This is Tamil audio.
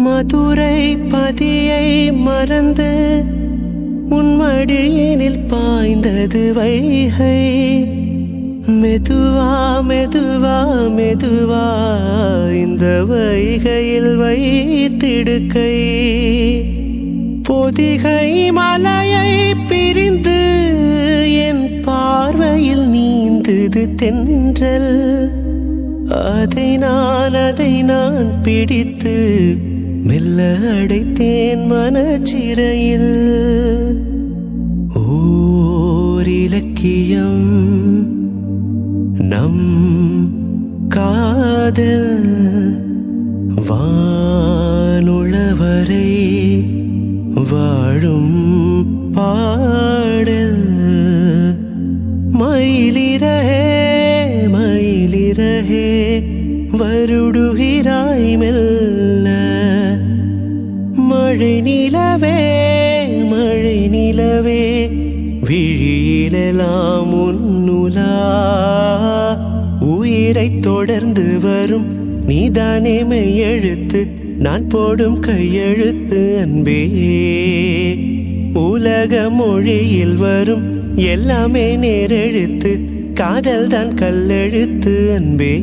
மதுரை பதியை மறந்து உன் மடியினில் பாய்ந்தது வைகை. மெதுவா மெதுவா மெதுவா இந்த வைகையில் வைத்திடுக்கை. பொதிகை மலையை பிரிந்து என் பார்வையில் நீந்தது தென்றல். அதை நான் பிடித்து மெல்ல அடைத்தேன் மனச்சிறையில். ஓர் இலக்கியம் நம் காதல் வானுளவரை வாழும் பாடல். மயிலிறகே மயிலிறகே வருடுகிறாய் மெல்ல. மழை நிலவே மழை நிலவே விழியிலெல்லாம் உன்னுலா. உயிரை தொடர்ந்து வரும் நீதானே மெய்யெழுத்து, நான் போடும் கையெழுத்து அன்பே. உலக மொழியில் வரும் எல்லாமே நேரெழுத்து, காதல் தான் கல்லெழுத்து அன்பே.